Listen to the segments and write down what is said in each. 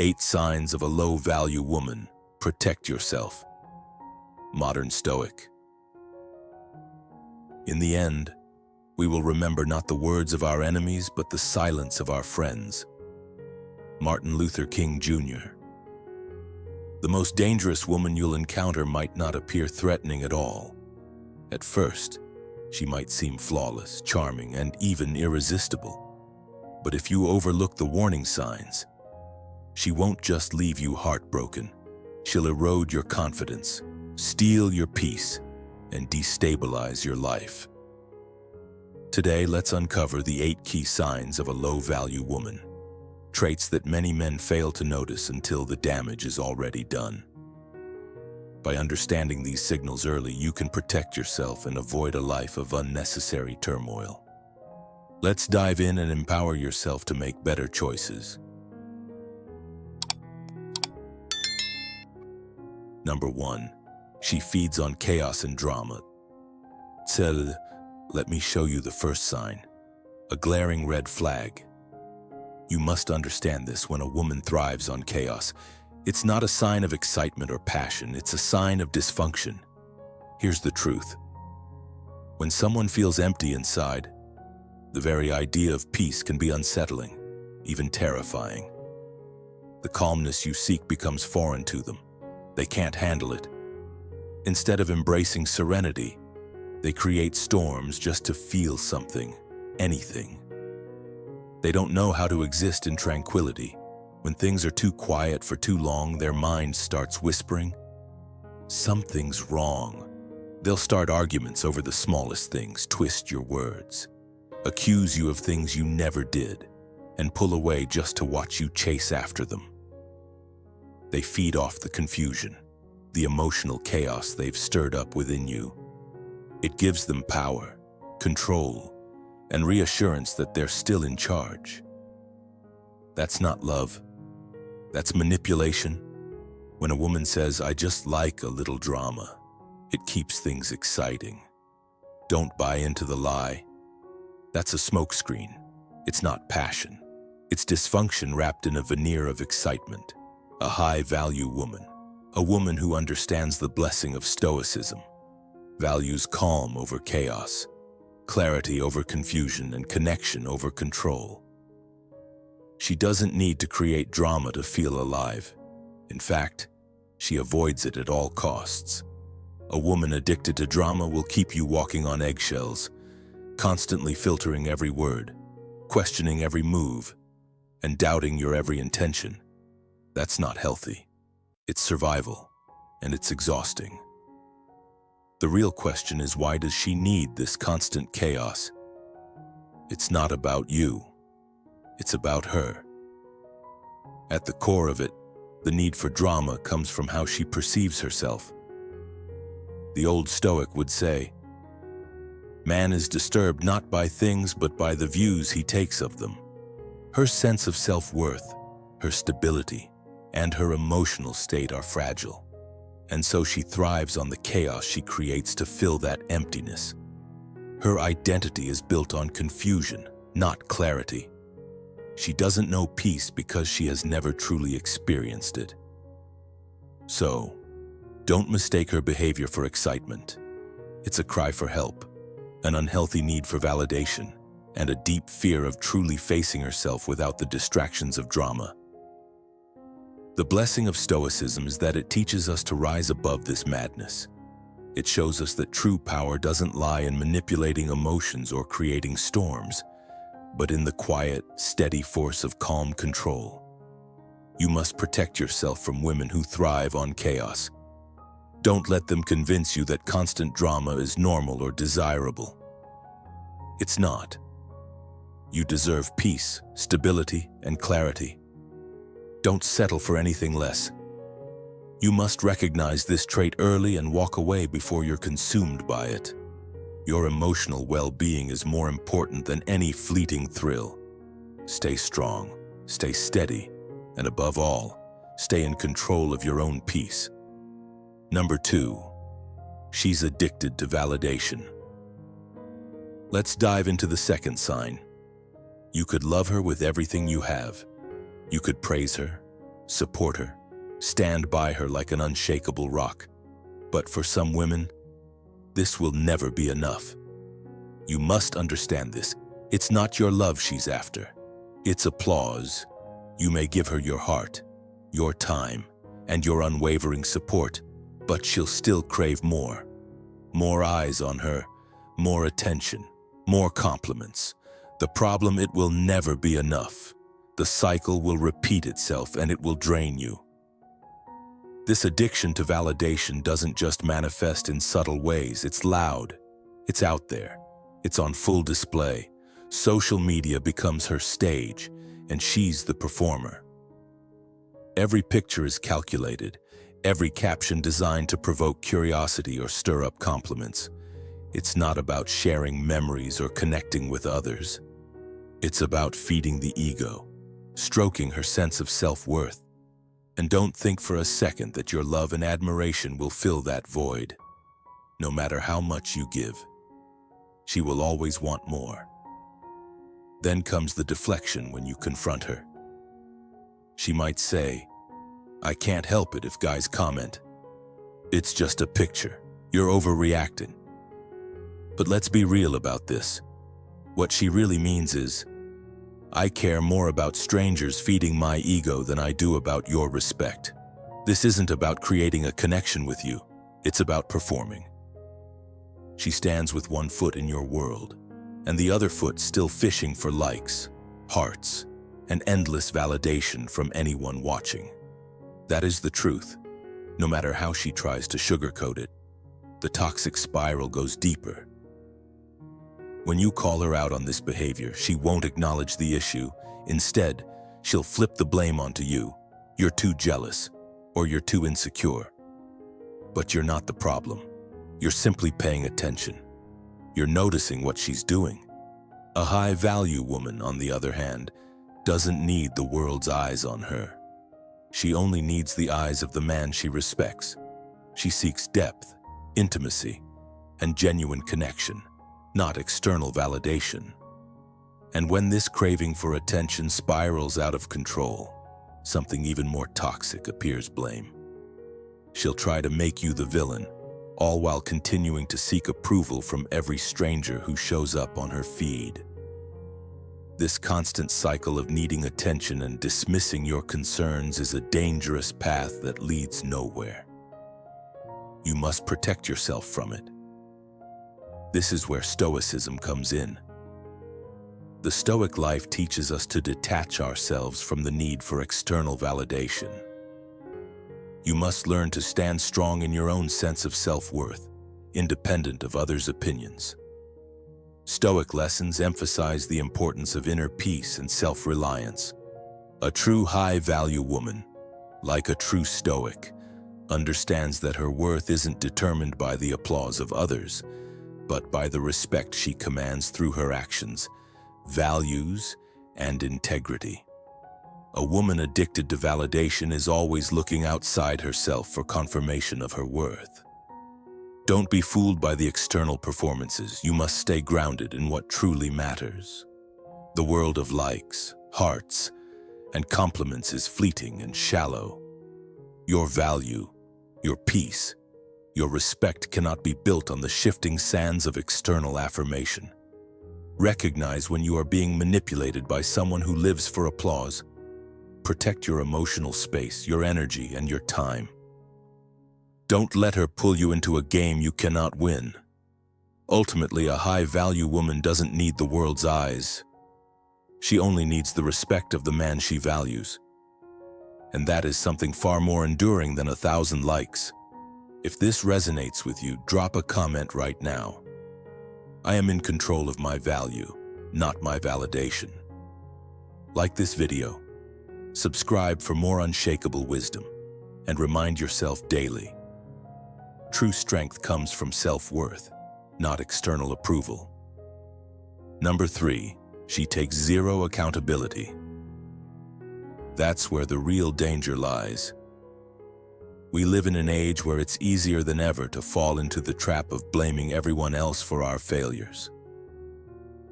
8 signs of a low-value woman. Protect yourself. Modern Stoic. In the end, we will remember not the words of our enemies, but the silence of our friends. Martin Luther King Jr. The most dangerous woman you'll encounter might not appear threatening at all. At first, she might seem flawless, charming, and even irresistible. But if you overlook the warning signs, she won't just leave you heartbroken. She'll erode your confidence, steal your peace, and destabilize your life. Today, let's uncover the 8 key signs of a low-value woman, traits that many men fail to notice until the damage is already done. By understanding these signals early, you can protect yourself and avoid a life of unnecessary turmoil. Let's dive in and empower yourself to make better choices. Number 1. She feeds on chaos and drama. Let me show you the first sign. A glaring red flag. You must understand this: when a woman thrives on chaos, it's not a sign of excitement or passion, it's a sign of dysfunction. Here's the truth. When someone feels empty inside, the very idea of peace can be unsettling, even terrifying. The calmness you seek becomes foreign to them. They can't handle it. Instead of embracing serenity, they create storms just to feel something, anything. They don't know how to exist in tranquility. When things are too quiet for too long, their mind starts whispering, "Something's wrong." They'll start arguments over the smallest things, twist your words, accuse you of things you never did, and pull away just to watch you chase after them. They feed off the confusion, the emotional chaos they've stirred up within you. It gives them power, control, and reassurance that they're still in charge. That's not love. That's manipulation. When a woman says, "I just like a little drama," it keeps things exciting. Don't buy into the lie. That's a smokescreen. It's not passion. It's dysfunction wrapped in a veneer of excitement. A high-value woman, a woman who understands the blessing of Stoicism, values calm over chaos, clarity over confusion, and connection over control. She doesn't need to create drama to feel alive. In fact, she avoids it at all costs. A woman addicted to drama will keep you walking on eggshells, constantly filtering every word, questioning every move, and doubting your every intention. That's not healthy. It's survival, and it's exhausting. The real question is, why does she need this constant chaos? It's not about you. It's about her. At the core of it, the need for drama comes from how she perceives herself. The old Stoic would say, "Man is disturbed not by things, but by the views he takes of them." Her sense of self-worth, her stability, and her emotional state are fragile. And so she thrives on the chaos she creates to fill that emptiness. Her identity is built on confusion, not clarity. She doesn't know peace because she has never truly experienced it. So, don't mistake her behavior for excitement. It's a cry for help, an unhealthy need for validation, and a deep fear of truly facing herself without the distractions of drama. The blessing of Stoicism is that it teaches us to rise above this madness. It shows us that true power doesn't lie in manipulating emotions or creating storms, but in the quiet, steady force of calm control. You must protect yourself from women who thrive on chaos. Don't let them convince you that constant drama is normal or desirable. It's not. You deserve peace, stability, and clarity. Don't settle for anything less. You must recognize this trait early and walk away before you're consumed by it. Your emotional well-being is more important than any fleeting thrill. Stay strong, stay steady, and above all, stay in control of your own peace. Number 2, she's addicted to validation. Let's dive into the second sign. You could love her with everything you have. You could praise her, support her, stand by her like an unshakable rock. But for some women, this will never be enough. You must understand this. It's not your love she's after. It's applause. You may give her your heart, your time, and your unwavering support, but she'll still crave more. More eyes on her, more attention, more compliments. The problem, it will never be enough. The cycle will repeat itself and it will drain you. This addiction to validation doesn't just manifest in subtle ways. It's loud. It's out there. It's on full display. Social media becomes her stage, and she's the performer. Every picture is calculated, every caption designed to provoke curiosity or stir up compliments. It's not about sharing memories or connecting with others. It's about feeding the ego, stroking her sense of self-worth. And don't think for a second that your love and admiration will fill that void. No matter how much you give, she will always want more. Then comes the deflection when you confront her. She might say, "I can't help it if guys comment. It's just a picture. You're overreacting." But let's be real about this. What she really means is, "I care more about strangers feeding my ego than I do about your respect." This isn't about creating a connection with you. It's about performing. She stands with one foot in your world, and the other foot still fishing for likes, hearts, and endless validation from anyone watching. That is the truth. No matter how she tries to sugarcoat it, the toxic spiral goes deeper. When you call her out on this behavior, she won't acknowledge the issue. Instead, she'll flip the blame onto you. You're too jealous, or you're too insecure. But you're not the problem. You're simply paying attention. You're noticing what she's doing. A high-value woman, on the other hand, doesn't need the world's eyes on her. She only needs the eyes of the man she respects. She seeks depth, intimacy, and genuine connection, not external validation. And when this craving for attention spirals out of control, something even more toxic appears: blame. She'll try to make you the villain, all while continuing to seek approval from every stranger who shows up on her feed. This constant cycle of needing attention and dismissing your concerns is a dangerous path that leads nowhere. You must protect yourself from it. This is where Stoicism comes in. The Stoic life teaches us to detach ourselves from the need for external validation. You must learn to stand strong in your own sense of self-worth, independent of others' opinions. Stoic lessons emphasize the importance of inner peace and self-reliance. A true high-value woman, like a true Stoic, understands that her worth isn't determined by the applause of others, but by the respect she commands through her actions, values, and integrity. A woman addicted to validation is always looking outside herself for confirmation of her worth. Don't be fooled by the external performances. You must stay grounded in what truly matters. The world of likes, hearts, and compliments is fleeting and shallow. Your value, your peace, your respect cannot be built on the shifting sands of external affirmation. Recognize when you are being manipulated by someone who lives for applause. Protect your emotional space, your energy, and your time. Don't let her pull you into a game you cannot win. Ultimately, a high-value woman doesn't need the world's eyes. She only needs the respect of the man she values. And that is something far more enduring than 1,000 likes. If this resonates with you, drop a comment right now. I am in control of my value, not my validation. Like this video, subscribe for more unshakable wisdom, and remind yourself daily: true strength comes from self-worth, not external approval. Number 3, she takes zero accountability. That's where the real danger lies. We live in an age where it's easier than ever to fall into the trap of blaming everyone else for our failures.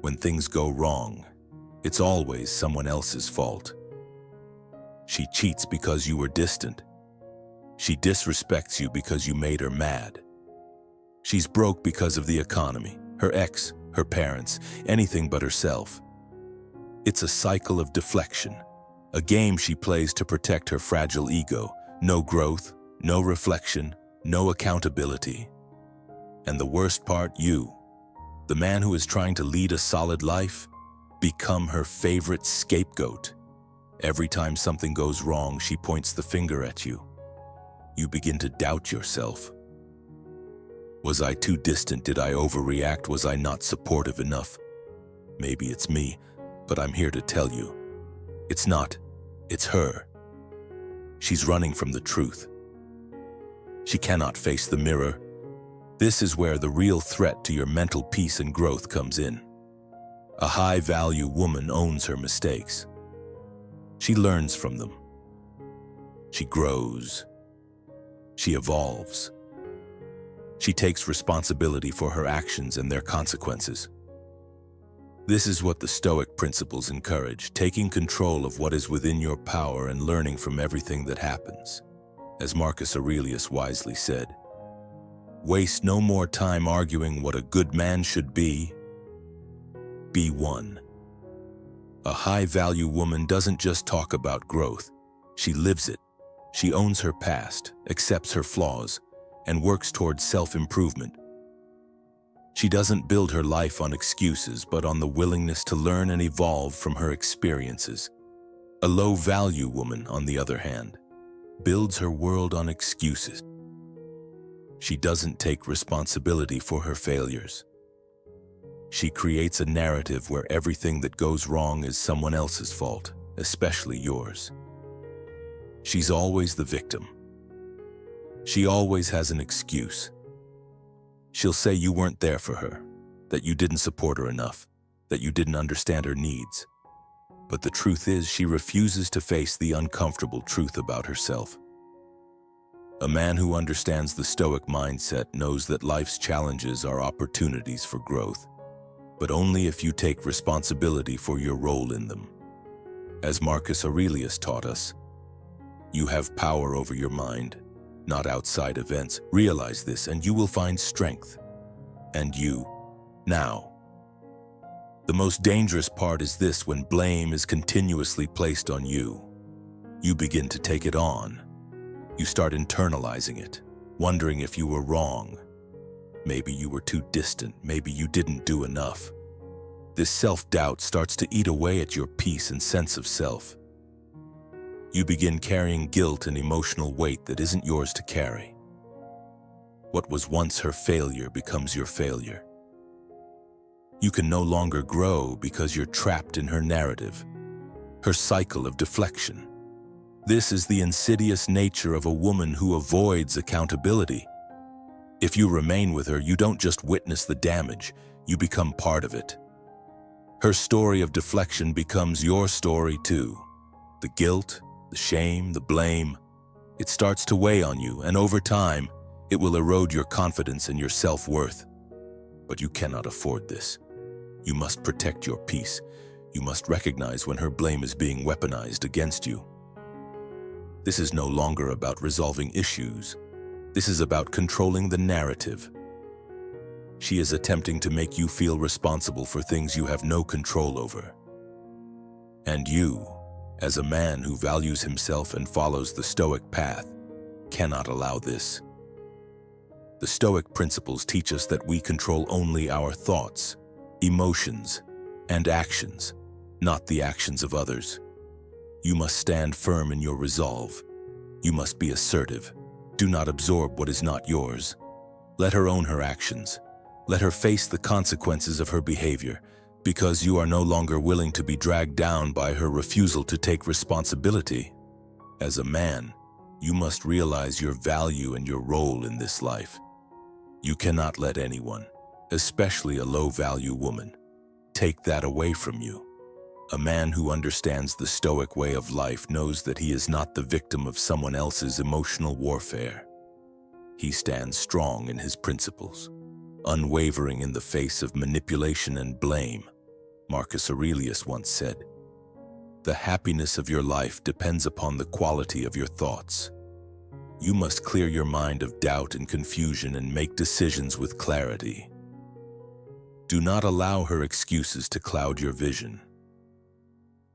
When things go wrong, it's always someone else's fault. She cheats because you were distant. She disrespects you because you made her mad. She's broke because of the economy, her ex, her parents, anything but herself. It's a cycle of deflection, a game she plays to protect her fragile ego. No growth, no reflection, no accountability. And the worst part, you, the man who is trying to lead a solid life, become her favorite scapegoat. Every time something goes wrong, she points the finger at you. You begin to doubt yourself. Was I too distant? Did I overreact? Was I not supportive enough? Maybe it's me, but I'm here to tell you, it's not. It's her. She's running from the truth. She cannot face the mirror. This is where the real threat to your mental peace and growth comes in. A high-value woman owns her mistakes. She learns from them. She grows. She evolves. She takes responsibility for her actions and their consequences. This is what the Stoic principles encourage, taking control of what is within your power and learning from everything that happens. As Marcus Aurelius wisely said, "Waste no more time arguing what a good man should be. Be one." A high-value woman doesn't just talk about growth, she lives it. She owns her past, accepts her flaws, and works towards self-improvement. She doesn't build her life on excuses, but on the willingness to learn and evolve from her experiences. A low-value woman, on the other hand, builds her world on excuses. She doesn't take responsibility for her failures. She creates a narrative where everything that goes wrong is someone else's fault, especially yours. She's always the victim. She always has an excuse. She'll say you weren't there for her, that you didn't support her enough, that you didn't understand her needs. But the truth is, she refuses to face the uncomfortable truth about herself. A man who understands the Stoic mindset knows that life's challenges are opportunities for growth, but only if you take responsibility for your role in them. As Marcus Aurelius taught us, you have power over your mind, not outside events. Realize this and you will find strength. And you, now. The most dangerous part is this: when blame is continuously placed on you, you begin to take it on. You start internalizing it, wondering if you were wrong. Maybe you were too distant, maybe you didn't do enough. This self-doubt starts to eat away at your peace and sense of self. You begin carrying guilt and emotional weight that isn't yours to carry. What was once her failure becomes your failure. You can no longer grow because you're trapped in her narrative, her cycle of deflection. This is the insidious nature of a woman who avoids accountability. If you remain with her, you don't just witness the damage, you become part of it. Her story of deflection becomes your story too. The guilt, the shame, the blame, it starts to weigh on you, and over time, it will erode your confidence and your self-worth. But you cannot afford this. You must protect your peace. You must recognize when her blame is being weaponized against you. This is no longer about resolving issues. This is about controlling the narrative. She is attempting to make you feel responsible for things you have no control over. And you, as a man who values himself and follows the Stoic path, cannot allow this. The Stoic principles teach us that we control only our thoughts, emotions, and actions, not the actions of others. You must stand firm in your resolve. You must be assertive. Do not absorb what is not yours. Let her own her actions. Let her face the consequences of her behavior, because you are no longer willing to be dragged down by her refusal to take responsibility. As a man, you must realize your value and your role in this life. You cannot let anyone, especially a low-value woman, take that away from you. A man who understands the Stoic way of life knows that he is not the victim of someone else's emotional warfare. He stands strong in his principles, unwavering in the face of manipulation and blame. Marcus Aurelius once said, The happiness of your life depends upon the quality of your thoughts. You must clear your mind of doubt and confusion and make decisions with clarity. Do not allow her excuses to cloud your vision.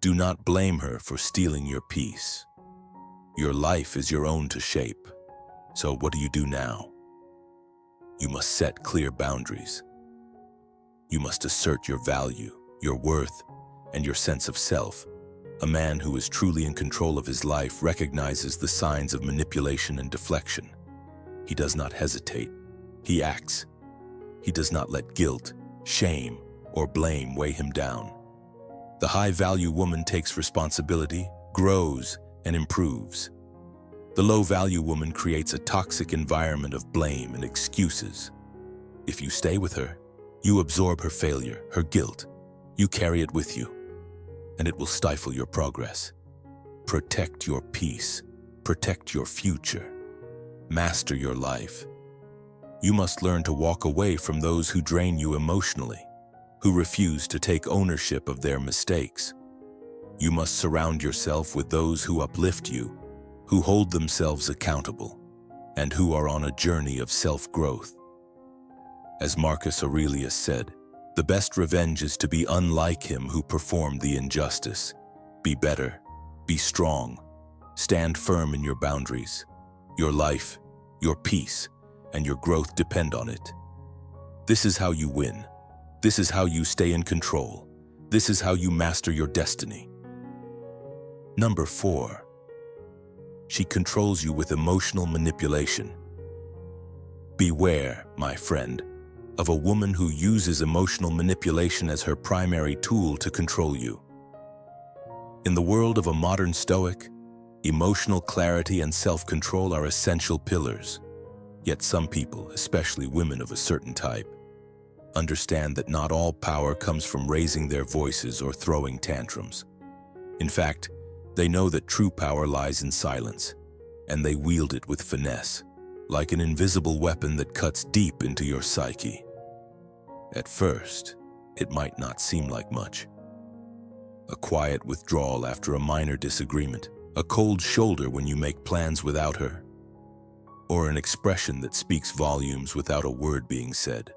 Do not blame her for stealing your peace. Your life is your own to shape. So what do you do now? You must set clear boundaries. You must assert your value, your worth, and your sense of self. A man who is truly in control of his life recognizes the signs of manipulation and deflection. He does not hesitate. He acts. He does not let guilt, shame, or blame weigh him down. The high-value woman takes responsibility, grows, and improves. The low-value woman creates a toxic environment of blame and excuses. If you stay with her, you absorb her failure, her guilt. You carry it with you, and it will stifle your progress. Protect your peace. Protect your future. Master your life. You must learn to walk away from those who drain you emotionally, who refuse to take ownership of their mistakes. You must surround yourself with those who uplift you, who hold themselves accountable, and who are on a journey of self-growth. As Marcus Aurelius said, the best revenge is to be unlike him who performed the injustice. Be better, be strong, stand firm in your boundaries. Your life, your peace, and your growth depend on it. This is how you win. This is how you stay in control. This is how you master your destiny. Number 4. She controls you with emotional manipulation. Beware, my friend, of a woman who uses emotional manipulation as her primary tool to control you. In the world of a modern Stoic, emotional clarity and self-control are essential pillars. Yet some people, especially women of a certain type, understand that not all power comes from raising their voices or throwing tantrums. In fact, they know that true power lies in silence, and they wield it with finesse, like an invisible weapon that cuts deep into your psyche. At first, it might not seem like much. A quiet withdrawal after a minor disagreement, a cold shoulder when you make plans without her, or an expression that speaks volumes without a word being said.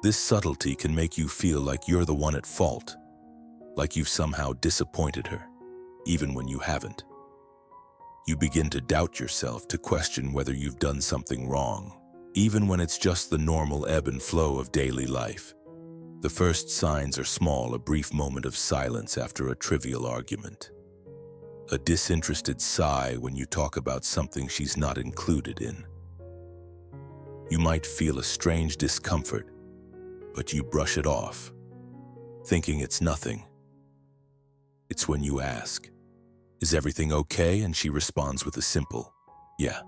This subtlety can make you feel like you're the one at fault, like you've somehow disappointed her, even when you haven't. You begin to doubt yourself, to question whether you've done something wrong, even when it's just the normal ebb and flow of daily life. The first signs are small: a brief moment of silence after a trivial argument, a disinterested sigh when you talk about something she's not included in. You might feel a strange discomfort, but you brush it off, thinking it's nothing. It's when you ask, "Is everything okay?" and she responds with a simple, "Yeah,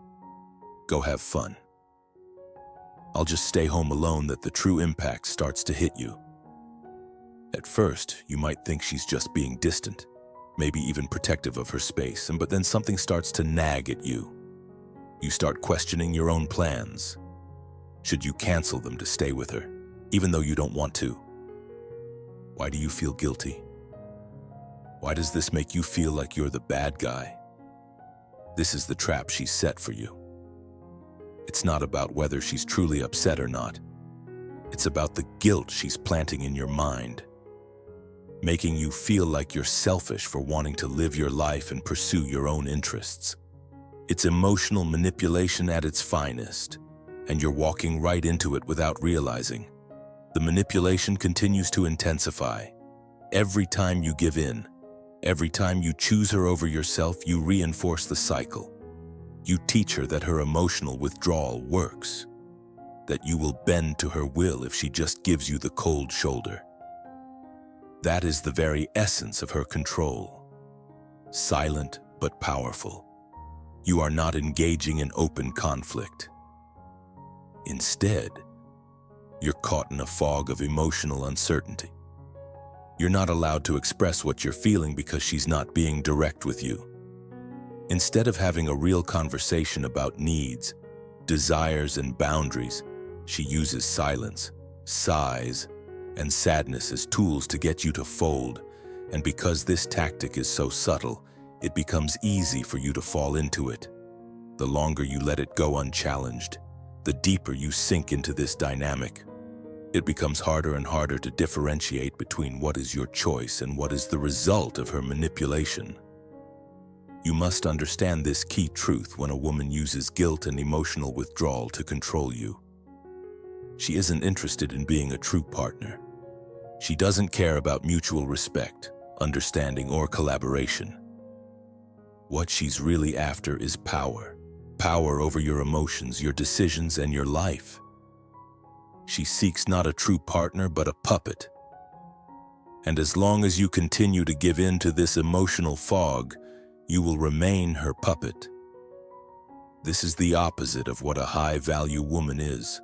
go have fun. I'll just stay home alone," that the true impact starts to hit you. At first, you might think she's just being distant, maybe even protective of her space, but then something starts to nag at you. You start questioning your own plans. Should you cancel them to stay with her, even though you don't want to? Why do you feel guilty? Why does this make you feel like you're the bad guy? This is the trap she's set for you. It's not about whether she's truly upset or not. It's about the guilt she's planting in your mind, making you feel like you're selfish for wanting to live your life and pursue your own interests. It's emotional manipulation at its finest, and you're walking right into it without realizing. The manipulation continues to intensify. Every time you give in, every time you choose her over yourself, you reinforce the cycle. You teach her that her emotional withdrawal works, that you will bend to her will if she just gives you the cold shoulder. That is the very essence of her control. Silent but powerful. You are not engaging in open conflict. Instead, you're caught in a fog of emotional uncertainty. You're not allowed to express what you're feeling because she's not being direct with you. Instead of having a real conversation about needs, desires, and boundaries, she uses silence, sighs, and sadness as tools to get you to fold And because this tactic is so subtle, it becomes easy for you to fall into it. The longer you let it go unchallenged, the deeper you sink into this dynamic. It becomes harder and harder to differentiate between what is your choice and what is the result of her manipulation. You must understand this key truth when a woman uses guilt and emotional withdrawal to control you. She isn't interested in being a true partner. She doesn't care about mutual respect, understanding, or collaboration. What she's really after is power. Power over your emotions, your decisions, and your life. She seeks not a true partner, but a puppet. And as long as you continue to give in to this emotional fog, you will remain her puppet. This is the opposite of what a high-value woman is.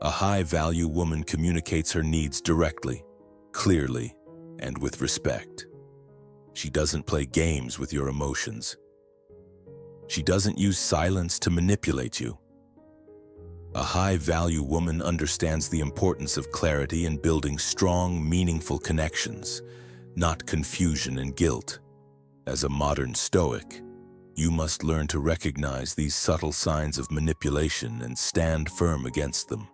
A high-value woman communicates her needs directly, clearly, and with respect. She doesn't play games with your emotions. She doesn't use silence to manipulate you. A high-value woman understands the importance of clarity in building strong, meaningful connections, not confusion and guilt. As a modern Stoic, you must learn to recognize these subtle signs of manipulation and stand firm against them.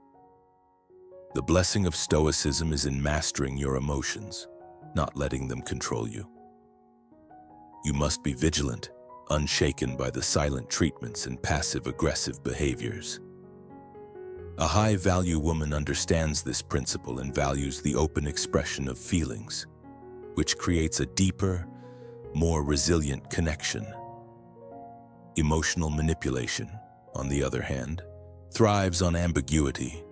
The blessing of Stoicism is in mastering your emotions, not letting them control you. You must be vigilant, unshaken by the silent treatments and passive-aggressive behaviors. A high-value woman understands this principle and values the open expression of feelings, which creates a deeper, more resilient connection. Emotional manipulation, on the other hand, thrives on ambiguity,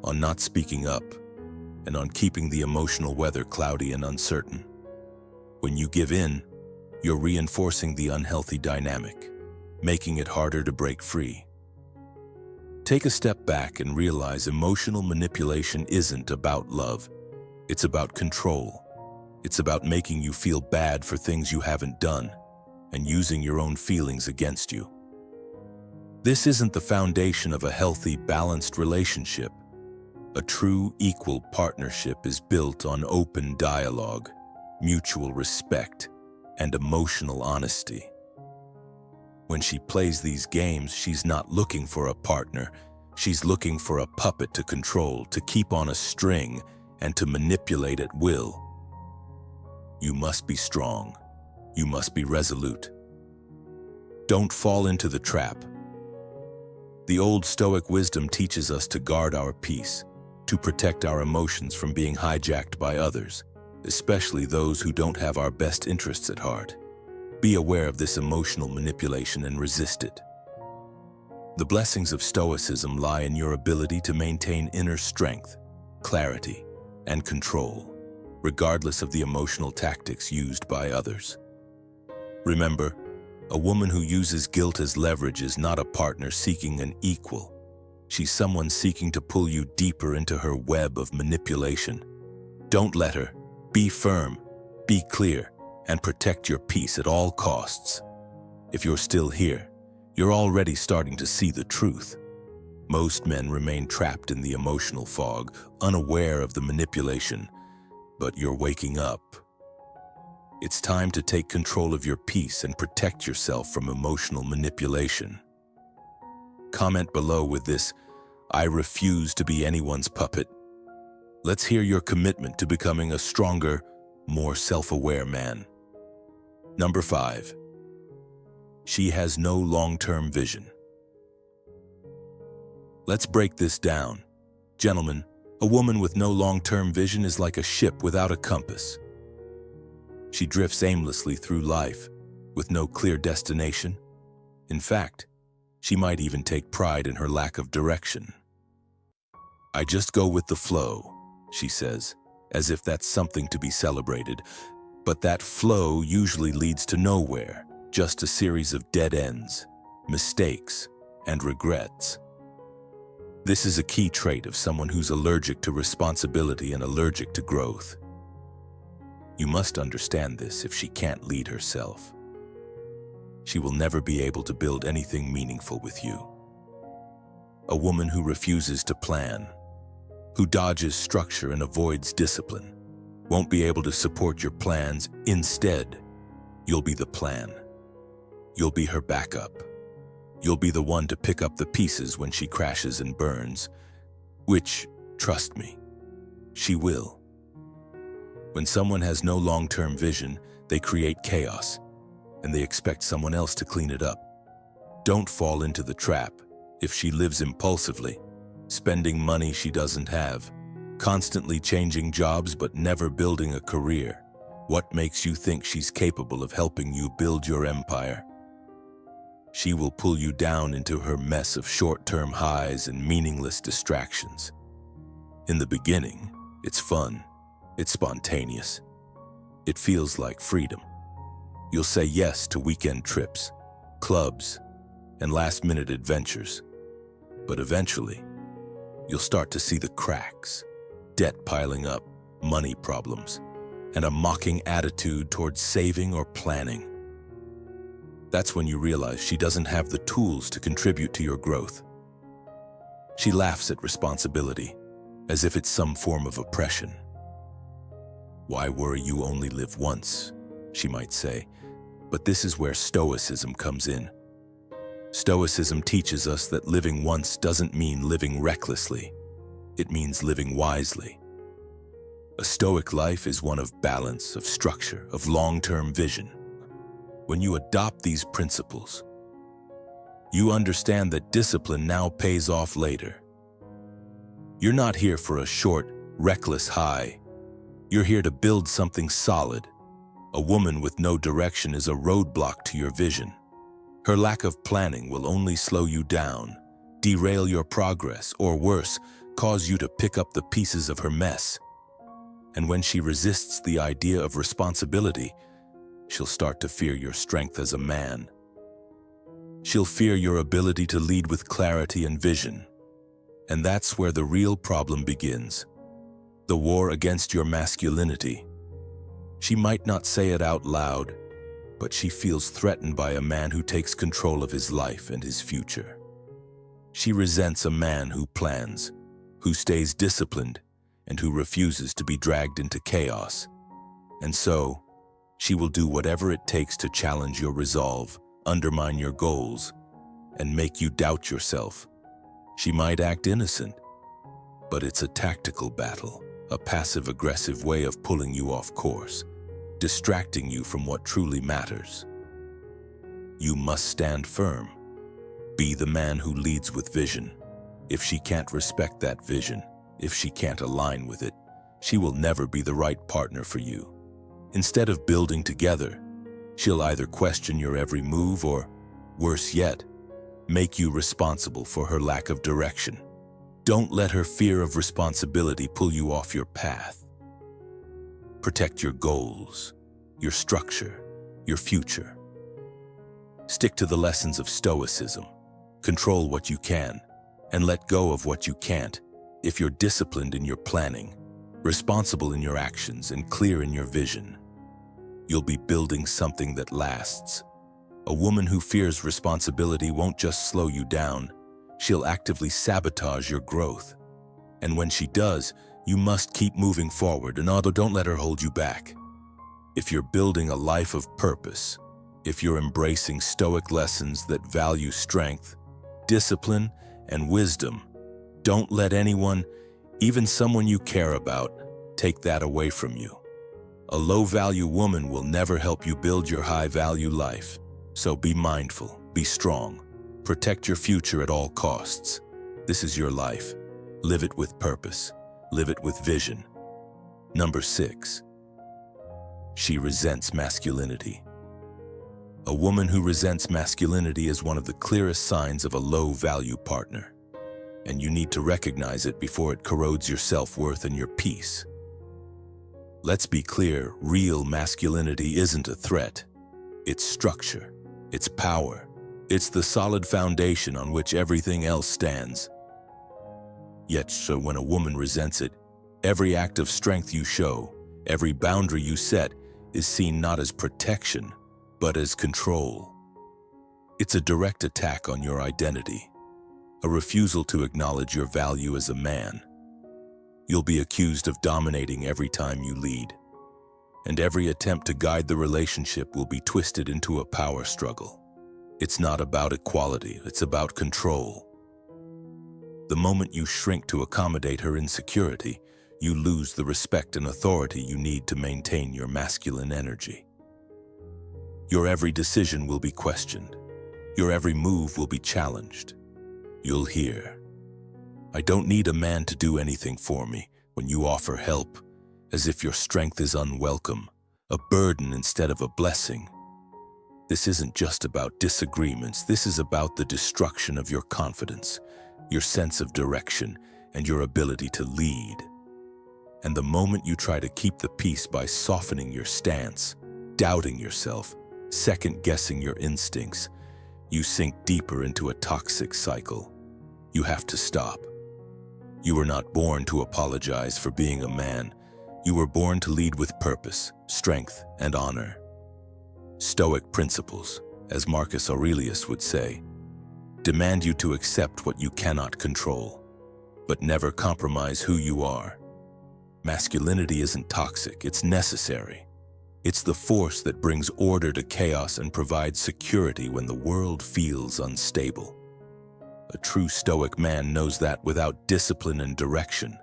on not speaking up, and on keeping the emotional weather cloudy and uncertain. When you give in, you're reinforcing the unhealthy dynamic, making it harder to break free. Take a step back and realize emotional manipulation isn't about love. It's about control. It's about making you feel bad for things you haven't done and using your own feelings against you. This isn't the foundation of a healthy, balanced relationship. A true, equal partnership is built on open dialogue, mutual respect, and emotional honesty. When she plays these games, she's not looking for a partner. She's looking for a puppet to control, to keep on a string, and to manipulate at will. You must be strong. You must be resolute. Don't fall into the trap. The old Stoic wisdom teaches us to guard our peace, to protect our emotions from being hijacked by others, especially those who don't have our best interests at heart. Be aware of this emotional manipulation and resist it. The blessings of Stoicism lie in your ability to maintain inner strength, clarity, and control, regardless of the emotional tactics used by others. Remember, a woman who uses guilt as leverage is not a partner seeking an equal. She's someone seeking to pull you deeper into her web of manipulation. Don't let her. Be firm, be clear, and protect your peace at all costs. If you're still here, you're already starting to see the truth. Most men remain trapped in the emotional fog, unaware of the manipulation, but you're waking up. It's time to take control of your peace and protect yourself from emotional manipulation. Comment below with this, "I refuse to be anyone's puppet." Let's hear your commitment to becoming a stronger, more self-aware man. Number 5. She has no long-term vision. Let's break this down. Gentlemen, a woman with no long-term vision is like a ship without a compass. She drifts aimlessly through life, with no clear destination. In fact, she might even take pride in her lack of direction. "I just go with the flow," she says, as if that's something to be celebrated. But that flow usually leads to nowhere, just a series of dead ends, mistakes, and regrets. This is a key trait of someone who's allergic to responsibility and allergic to growth. You must understand this if she can't lead herself. She will never be able to build anything meaningful with you. A woman who refuses to plan, who dodges structure and avoids discipline, won't be able to support your plans. Instead, you'll be the plan. You'll be her backup. You'll be the one to pick up the pieces when she crashes and burns, which, trust me, she will. When someone has no long-term vision, they create chaos, and they expect someone else to clean it up. Don't fall into the trap. If she lives impulsively, spending money she doesn't have, constantly changing jobs but never building a career, what makes you think she's capable of helping you build your empire? She will pull you down into her mess of short-term highs and meaningless distractions. In the beginning, it's fun, it's spontaneous. It feels like freedom. You'll say yes to weekend trips, clubs, and last-minute adventures. But eventually, you'll start to see the cracks, debt piling up, money problems, and a mocking attitude towards saving or planning. That's when you realize she doesn't have the tools to contribute to your growth. She laughs at responsibility, as if it's some form of oppression. Why worry? You only live once, she might say. But this is where Stoicism comes in. Stoicism teaches us that living once doesn't mean living recklessly. It means living wisely. A Stoic life is one of balance, of structure, of long-term vision. When you adopt these principles, you understand that discipline now pays off later. You're not here for a short, reckless high. You're here to build something solid. A woman with no direction is a roadblock to your vision. Her lack of planning will only slow you down, derail your progress, or worse, cause you to pick up the pieces of her mess. And when she resists the idea of responsibility, she'll start to fear your strength as a man. She'll fear your ability to lead with clarity and vision. And that's where the real problem begins. The war against your masculinity. She might not say it out loud, but she feels threatened by a man who takes control of his life and his future. She resents a man who plans, who stays disciplined, and who refuses to be dragged into chaos. And so, she will do whatever it takes to challenge your resolve, undermine your goals, and make you doubt yourself. She might act innocent, but it's a tactical battle, a passive-aggressive way of pulling you off course, distracting you from what truly matters. You must stand firm. Be the man who leads with vision. If she can't respect that vision, if she can't align with it, she will never be the right partner for you. Instead of building together, she'll either question your every move or, worse yet, make you responsible for her lack of direction. Don't let her fear of responsibility pull you off your path. Protect your goals, your structure, your future. Stick to the lessons of Stoicism. Control what you can, and let go of what you can't. If you're disciplined in your planning, responsible in your actions, and clear in your vision, you'll be building something that lasts. A woman who fears responsibility won't just slow you down, she'll actively sabotage your growth. And when she does, you must keep moving forward, and although don't let her hold you back. If you're building a life of purpose, if you're embracing Stoic lessons that value strength, discipline, and wisdom, don't let anyone, even someone you care about, take that away from you. A low-value woman will never help you build your high-value life. So be mindful, be strong, protect your future at all costs. This is your life. Live it with purpose. Live it with vision. Number 6. She resents masculinity. A woman who resents masculinity is one of the clearest signs of a low-value partner. And you need to recognize it before it corrodes your self-worth and your peace. Let's be clear, real masculinity isn't a threat. It's structure, it's power, it's the solid foundation on which everything else stands. Yet, so when a woman resents it, every act of strength you show, every boundary you set, is seen not as protection, but as control. It's a direct attack on your identity, a refusal to acknowledge your value as a man. You'll be accused of dominating every time you lead, and every attempt to guide the relationship will be twisted into a power struggle. It's not about equality, it's about control. The moment you shrink to accommodate her insecurity, you lose the respect and authority you need to maintain your masculine energy. Your every decision will be questioned. Your every move will be challenged. You'll hear, "I don't need a man to do anything for me," when you offer help, as if your strength is unwelcome, a burden instead of a blessing. This isn't just about disagreements, this is about the destruction of your confidence, your sense of direction, and your ability to lead. And the moment you try to keep the peace by softening your stance, doubting yourself, second-guessing your instincts, you sink deeper into a toxic cycle. You have to stop. You were not born to apologize for being a man. You were born to lead with purpose, strength, and honor. Stoic principles, as Marcus Aurelius would say, demand you to accept what you cannot control, but never compromise who you are. Masculinity isn't toxic, it's necessary. It's the force that brings order to chaos and provides security when the world feels unstable. A true Stoic man knows that without discipline and direction,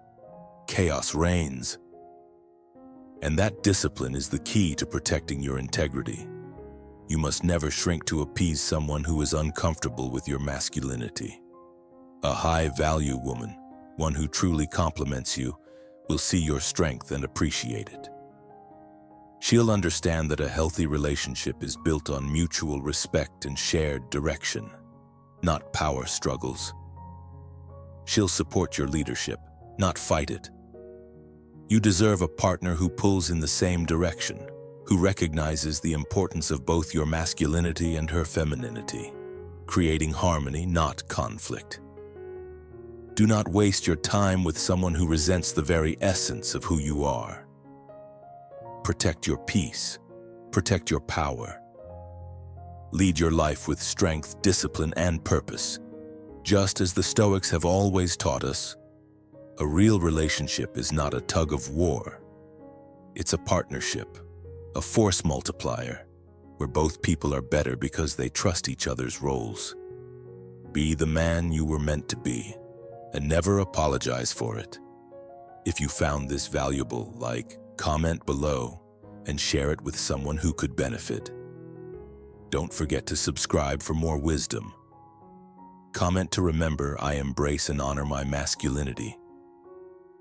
chaos reigns. And that discipline is the key to protecting your integrity. You must never shrink to appease someone who is uncomfortable with your masculinity. A high-value woman, one who truly compliments you, will see your strength and appreciate it. She'll understand that a healthy relationship is built on mutual respect and shared direction, not power struggles. She'll support your leadership, not fight it. You deserve a partner who pulls in the same direction, who recognizes the importance of both your masculinity and her femininity, creating harmony, not conflict. Do not waste your time with someone who resents the very essence of who you are. Protect your peace. Protect your power. Lead your life with strength, discipline, and purpose. Just as the Stoics have always taught us, a real relationship is not a tug of war. It's a partnership, a force multiplier, where both people are better because they trust each other's roles. Be the man you were meant to be, and never apologize for it. If you found this valuable, comment below, and share it with someone who could benefit. Don't forget to subscribe for more wisdom. Comment to remember I embrace and honor my masculinity.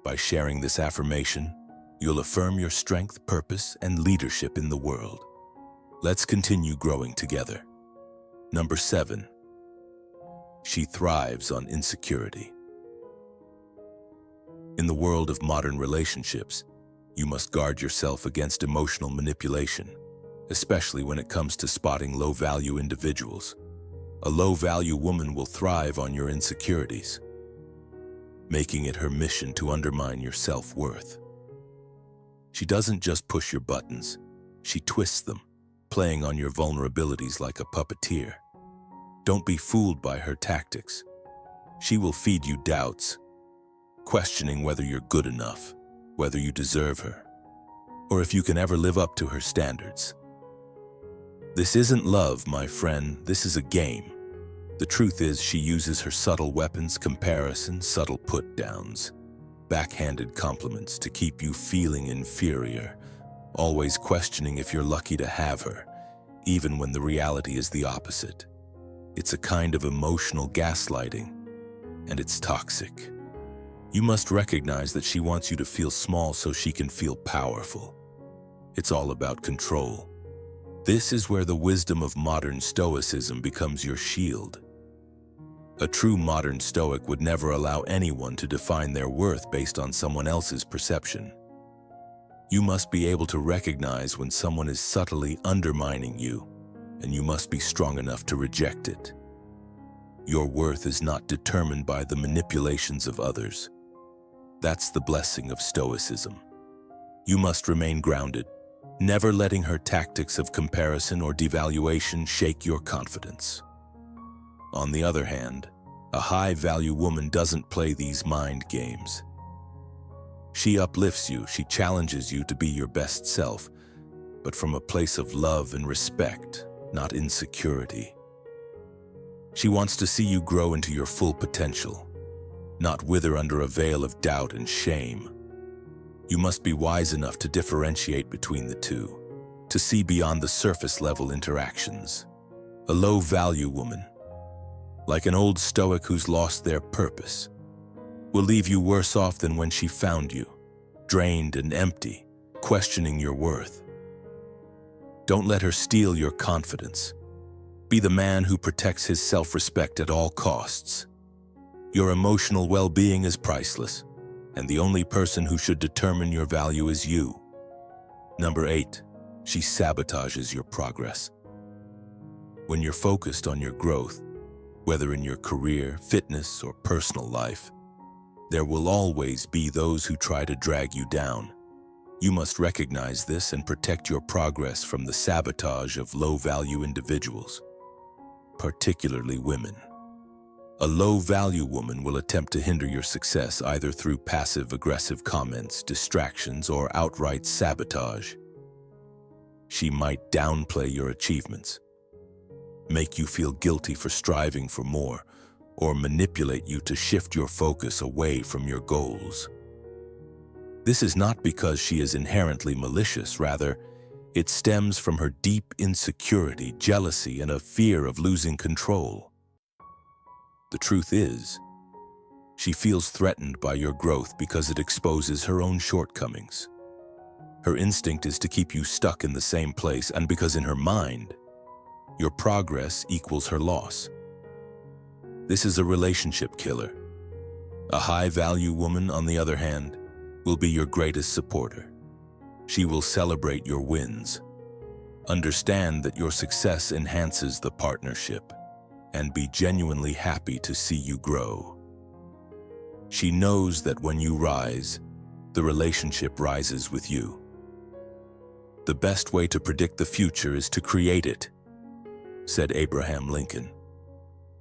By sharing this affirmation, you'll affirm your strength, purpose, and leadership in the world. Let's continue growing together. Number 7. She thrives on insecurity. In the world of modern relationships, you must guard yourself against emotional manipulation, especially when it comes to spotting low-value individuals. A low-value woman will thrive on your insecurities, making it her mission to undermine your self-worth. She doesn't just push your buttons, she twists them, playing on your vulnerabilities like a puppeteer. Don't be fooled by her tactics. She will feed you doubts, questioning whether you're good enough, whether you deserve her, or if you can ever live up to her standards. This isn't love, my friend, this is a game. The truth is, she uses her subtle weapons, comparison, subtle put-downs, backhanded compliments to keep you feeling inferior, always questioning if you're lucky to have her, even when the reality is the opposite. It's a kind of emotional gaslighting, and it's toxic. You must recognize that she wants you to feel small so she can feel powerful. It's all about control. This is where the wisdom of modern Stoicism becomes your shield. A true modern Stoic would never allow anyone to define their worth based on someone else's perception. You must be able to recognize when someone is subtly undermining you, and you must be strong enough to reject it. Your worth is not determined by the manipulations of others. That's the blessing of Stoicism. You must remain grounded, never letting her tactics of comparison or devaluation shake your confidence. On the other hand, a high-value woman doesn't play these mind games. She uplifts you, she challenges you to be your best self, but from a place of love and respect, not insecurity. She wants to see you grow into your full potential, not wither under a veil of doubt and shame. You must be wise enough to differentiate between the two, to see beyond the surface-level interactions. A low-value woman, like an old Stoic who's lost their purpose, will leave you worse off than when she found you, drained and empty, questioning your worth. Don't let her steal your confidence. Be the man who protects his self-respect at all costs. Your emotional well-being is priceless, and the only person who should determine your value is you. Number 8, she sabotages your progress. When you're focused on your growth, whether in your career, fitness, or personal life, there will always be those who try to drag you down. You must recognize this and protect your progress from the sabotage of low-value individuals, particularly women. A low-value woman will attempt to hinder your success either through passive-aggressive comments, distractions, or outright sabotage. She might downplay your achievements, make you feel guilty for striving for more, or manipulate you to shift your focus away from your goals. This is not because she is inherently malicious, rather, it stems from her deep insecurity, jealousy, and a fear of losing control. The truth is, she feels threatened by your growth because it exposes her own shortcomings. Her instinct is to keep you stuck in the same place, and because in her mind, your progress equals her loss. This is a relationship killer. A high-value woman, on the other hand, will be your greatest supporter. She will celebrate your wins, understand that your success enhances the partnership, and be genuinely happy to see you grow. She knows that when you rise, the relationship rises with you. The best way to predict the future is to create it, said Abraham Lincoln.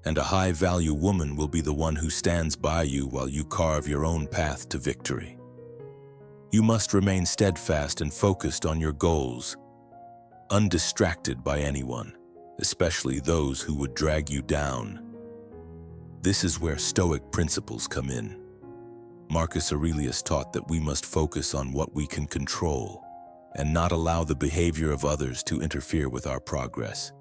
And a high-value woman will be the one who stands by you while you carve your own path to victory. You must remain steadfast and focused on your goals, undistracted by anyone, especially those who would drag you down. This is where Stoic principles come in. Marcus Aurelius taught that we must focus on what we can control and not allow the behavior of others to interfere with our progress.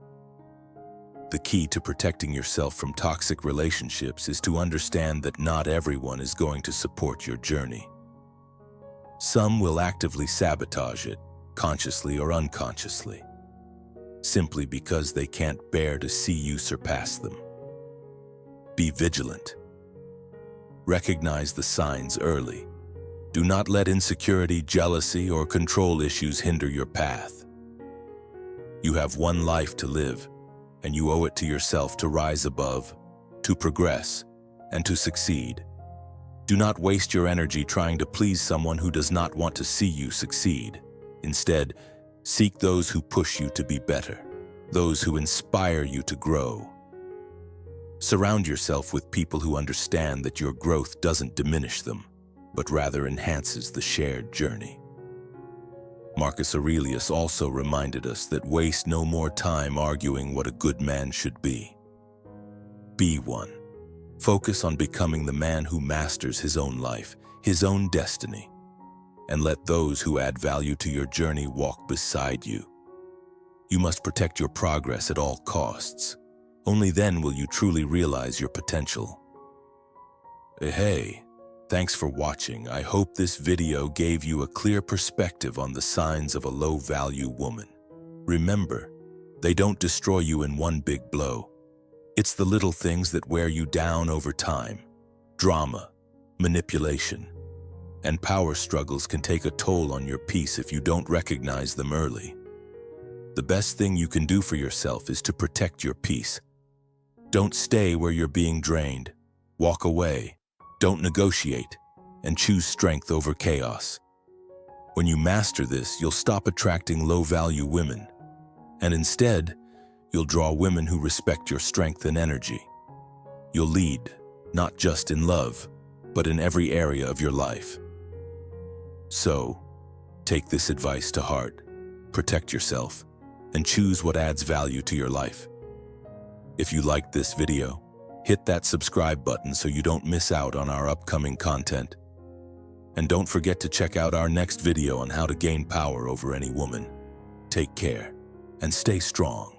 The key to protecting yourself from toxic relationships is to understand that not everyone is going to support your journey. Some will actively sabotage it, consciously or unconsciously, simply because they can't bear to see you surpass them. Be vigilant. Recognize the signs early. Do not let insecurity, jealousy, or control issues hinder your path. You have one life to live, and you owe it to yourself to rise above, to progress, and to succeed. Do not waste your energy trying to please someone who does not want to see you succeed. Instead, seek those who push you to be better, those who inspire you to grow. Surround yourself with people who understand that your growth doesn't diminish them, but rather enhances the shared journey. Marcus Aurelius also reminded us that waste no more time arguing what a good man should be. Be one. Focus on becoming the man who masters his own life, his own destiny, and let those who add value to your journey walk beside you. You must protect your progress at all costs. Only then will you truly realize your potential. Hey, thanks for watching. I hope this video gave you a clear perspective on the signs of a low-value woman. Remember, they don't destroy you in one big blow. It's the little things that wear you down over time. Drama, manipulation, and power struggles can take a toll on your peace if you don't recognize them early. The best thing you can do for yourself is to protect your peace. Don't stay where you're being drained. Walk away. Don't negotiate, and choose strength over chaos. When you master this, you'll stop attracting low-value women, and instead, you'll draw women who respect your strength and energy. You'll lead, not just in love, but in every area of your life. So, take this advice to heart, protect yourself, and choose what adds value to your life. If you liked this video, hit that subscribe button so you don't miss out on our upcoming content. And don't forget to check out our next video on how to gain power over any woman. Take care and stay strong.